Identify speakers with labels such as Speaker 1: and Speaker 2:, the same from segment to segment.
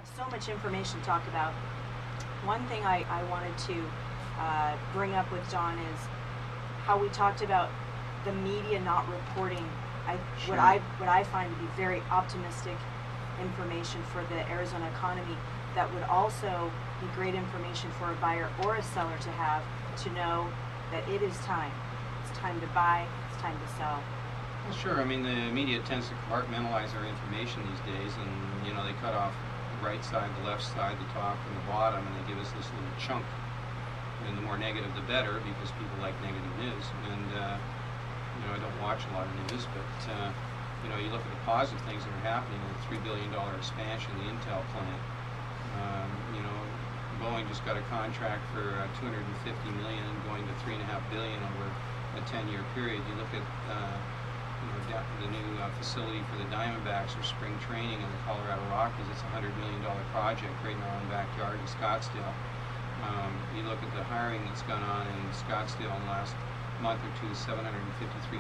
Speaker 1: have so much information to talk about. One thing I wanted to bring up with Don is how we talked about the media not reporting
Speaker 2: Sure.
Speaker 1: what I find to be very optimistic information for the Arizona economy that would also be great information for a buyer or a seller to have, to know that it is time. It's time to buy, it's time to sell.
Speaker 2: Well, sure. I mean, the media tends to compartmentalize their information these days, and they cut off the right side, the left side, the top, and the bottom, and they give us this little chunk. And the more negative, the better, because people like negative news. And I don't watch a lot of news, but you look at the positive things that are happening. The $3 billion expansion of the Intel plant. Boeing just got a contract for $250 million, going to $3.5 billion over a 10-year period. You look at the new facility for the Diamondbacks for spring training in the Colorado Rockies. It's a $100 million project right in our own backyard in Scottsdale. You look at the hiring that's gone on in Scottsdale in the last month or two, 753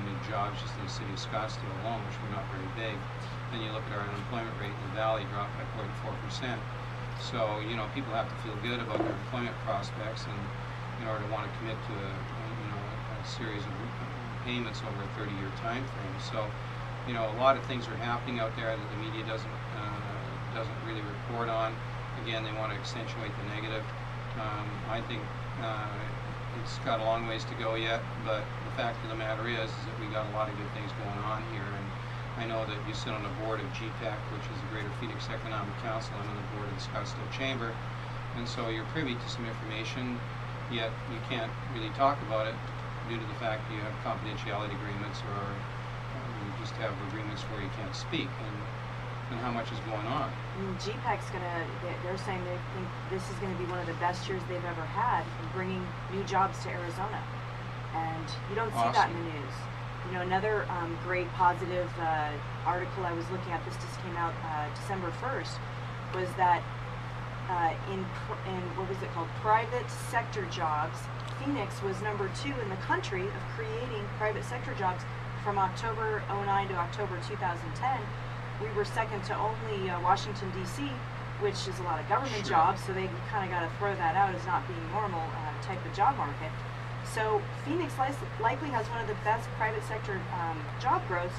Speaker 2: new jobs just in the city of Scottsdale alone, which were not very big. Then you look at our unemployment rate in the valley, dropped by 0.4%. So, people have to feel good about their employment prospects, and in order to want to commit to a series of payments over a 30-year time frame. So, a lot of things are happening out there that the media doesn't really report on. Again, they want to accentuate the negative. I think it's got a long ways to go yet, but the fact of the matter is that we got a lot of good things going on here. And I know that you sit on the board of GPEC, which is the Greater Phoenix Economic Council. I'm on the board of the Scottsdale Chamber, and so you're privy to some information, yet you can't really talk about it due to the fact that you have confidentiality agreements, or you just have agreements where you can't speak, and how much is going on.
Speaker 1: GPEC's they're saying they think this is going to be one of the best years they've ever had in bringing new jobs to Arizona, and you don't see that in the news. Another great positive article I was looking at, this just came out December 1st, was that in what was it called, private sector jobs, Phoenix was number 2 in the country of creating private sector jobs from October 09 to October 2010. We were second to only Washington, D.C., which is a lot of government jobs, so they kind of got to throw that out as not being normal type of job market. So Phoenix likely has one of the best private sector job growths,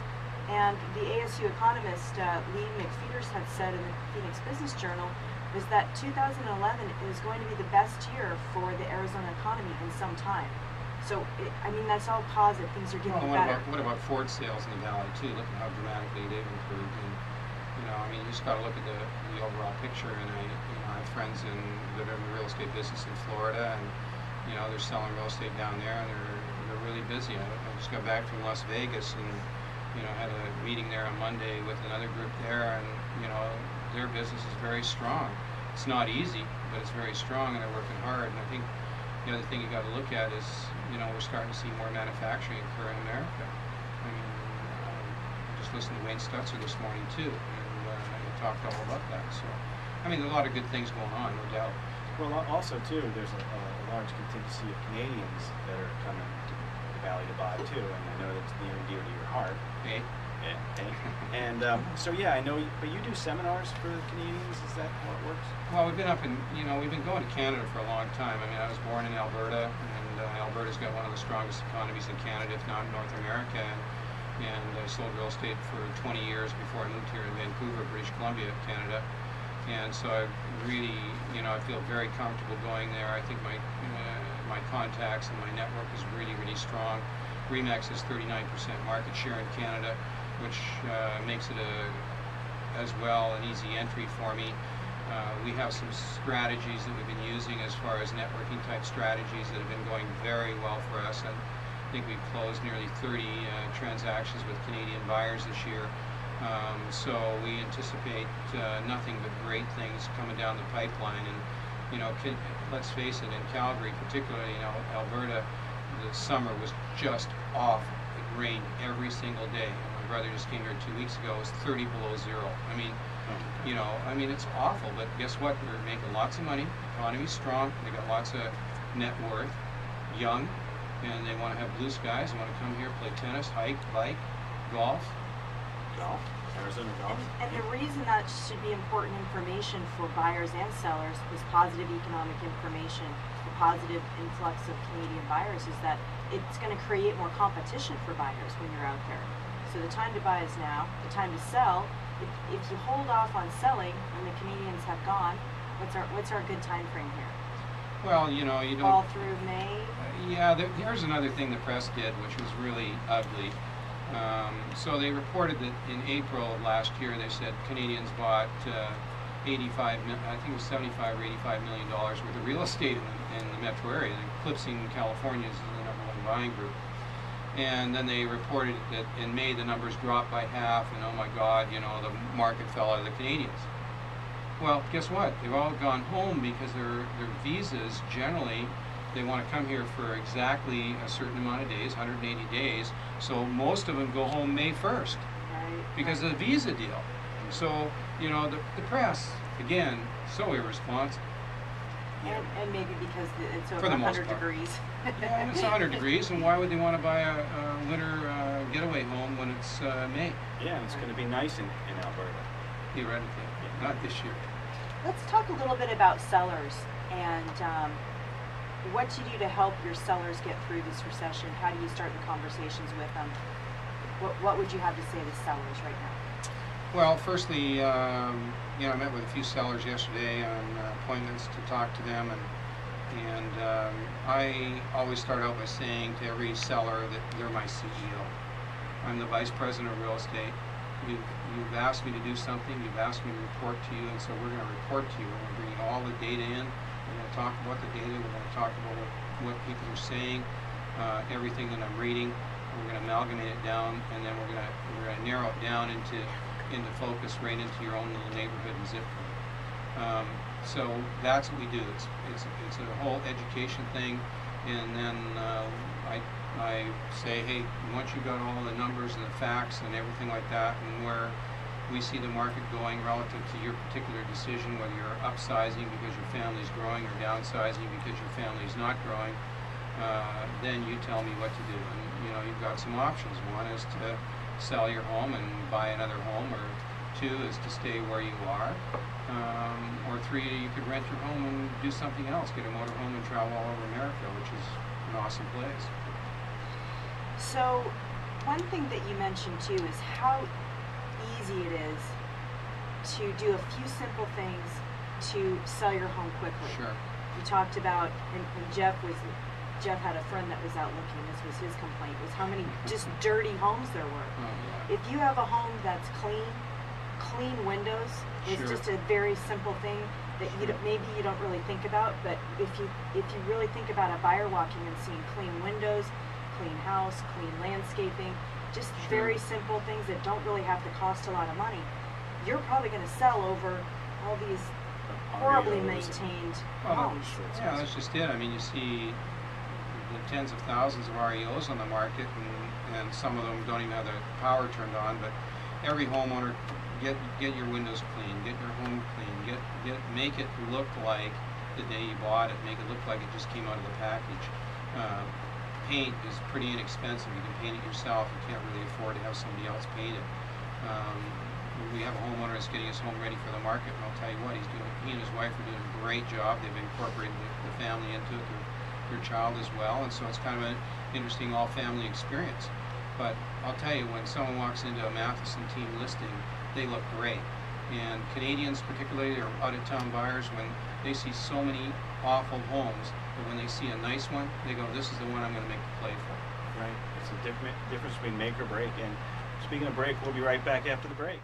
Speaker 1: and the ASU economist Lee McPheeters had said in the Phoenix Business Journal was that 2011 is going to be the best year for the Arizona economy in some time. So, that's all positive. Things are getting better.
Speaker 2: What about Ford sales in the valley, too? Look at how dramatically they've improved. And, you just got to look at the overall picture. And I have friends that are in the real estate business in Florida, and they're selling real estate down there, and they're really busy. I just got back from Las Vegas, and had a meeting there on Monday with another group there, and their business is very strong. It's not easy, but it's very strong, and they're working hard. And I think the other thing you got to look at is we're starting to see more manufacturing occur in America. I just listened to Wayne Stutzer this morning too, and he talked all about that. So a lot of good things going on, no doubt.
Speaker 3: Well, also too, there's a large contingency of Canadians that are coming to the valley to buy too, and I know that's near and dear to your heart.
Speaker 2: Hey.
Speaker 3: And so yeah, I know. But you do seminars for the Canadians. Is that how it works?
Speaker 2: Well, we've been up in we've been going to Canada for a long time. I was born in Alberta, and Alberta's got one of the strongest economies in Canada, if not North America. And I sold real estate for 20 years before I moved here in Vancouver, British Columbia, Canada. And so I really, I feel very comfortable going there. I think my contacts and my network is really, really strong. RE/MAX has 39% market share in Canada, which makes it as well an easy entry for me. We have some strategies that we've been using as far as networking type strategies that have been going very well for us. And I think we've closed nearly 30 transactions with Canadian buyers this year. So we anticipate nothing but great things coming down the pipeline. And let's face it, in Calgary, particularly Alberta, the summer was just awful. It rained every single day. My brother just came here 2 weeks ago. It was 30 below zero. It's awful. But guess what? We're making lots of money. The economy's strong. They got lots of net worth. Young, and they want to have blue skies. They want to come here, play tennis, hike, bike, golf.
Speaker 3: Arizona golf.
Speaker 1: And the reason that should be important information for buyers and sellers, was positive economic information. The positive influx of Canadian buyers is that it's going to create more competition for buyers when you're out there. So the time to buy is now. The time to sell, if you hold off on selling when the Canadians have gone, what's our good time frame here?
Speaker 2: Well, you know, you don't...
Speaker 1: All through May?
Speaker 2: Yeah, here's another thing the press did, which was really ugly. So they reported that in April of last year, they said Canadians bought I think it was $75 or $85 million worth of real estate in the metro area, eclipsing California as the #1 buying group. And then they reported that in May the numbers dropped by half, and oh my God, you know, the market fell out of the Canadians. Well, guess what? They've all gone home because their visas, generally, they want to come here for exactly a certain amount of days, 180 days. So most of them go home May 1st because of the visa deal. So, you know, the press, again, so irresponsible.
Speaker 1: And maybe because it's over
Speaker 2: For the
Speaker 1: 100
Speaker 2: most part.
Speaker 1: degrees.
Speaker 2: Yeah, and it's 100 degrees, and why would they want to buy a winter getaway home when it's May?
Speaker 3: Yeah, and it's going to be nice in Alberta.
Speaker 2: Theoretically, not this year.
Speaker 1: Let's talk a little bit about sellers and what you do to help your sellers get through this recession. How do you start the conversations with them? What would you have to say to sellers right now?
Speaker 2: Well, firstly, you know, I met with a few sellers yesterday on appointments to talk to them, and I always start out by saying to every seller that they're my CEO. I'm the vice president of real estate. You've asked me to do something, you've asked me to report to you, and so we're going to report to you. We're going to bring all the data in, we're going to talk about the data, we're going to talk about what people are saying, everything that I'm reading. We're going to amalgamate it down, and then we're going to narrow it down into focus right into your own little neighborhood and zip code. So that's what we do. It's a whole education thing, and then I say, hey, once you've got all the numbers and the facts and everything like that, and where we see the market going relative to your particular decision, whether you're upsizing because your family's growing or downsizing because your family's not growing, then you tell me what to do. And you know, you've got some options. One is to sell your home and buy another home, or two is to stay where you are, or three, you could rent your home and do something else, get a motor home and travel all over America, which is an awesome place.
Speaker 1: So one thing that you mentioned too is how easy it is to do a few simple things to sell your home quickly.
Speaker 2: Sure.
Speaker 1: You talked about, and Jeff had a friend that was out looking, this was his complaint, was how many just dirty homes there were.
Speaker 2: Oh, yeah.
Speaker 1: If you have a home that's clean windows is
Speaker 2: Sure.
Speaker 1: just a very simple thing that maybe you don't really think about, but if you really think about a buyer walking and seeing clean windows, clean house, clean landscaping, just
Speaker 2: Sure.
Speaker 1: very simple things that don't really have to cost a lot of money, you're probably going to sell over all these horribly maintained homes.
Speaker 2: Yeah, that's just it. I mean, you see the tens of thousands of REOs on the market, and some of them don't even have the power turned on, but every homeowner, get your windows clean, get your home clean, make it look like the day you bought it, make it look like it just came out of the package. Paint is pretty inexpensive. You can paint it yourself. You can't really afford to have somebody else paint it. We have a homeowner that's getting his home ready for the market, and I'll tell you what, he and his wife are doing a great job. They've incorporated the family into it, their child as well, and so it's kind of an interesting all-family experience. But I'll tell you, when someone walks into a Matheson team listing, they look great. And Canadians particularly, or out-of-town buyers, when they see so many awful homes, but when they see a nice one, they go, this is the one I'm going to make the play for.
Speaker 3: Right. It's a difference between make or break. And speaking of break, we'll be right back after the break.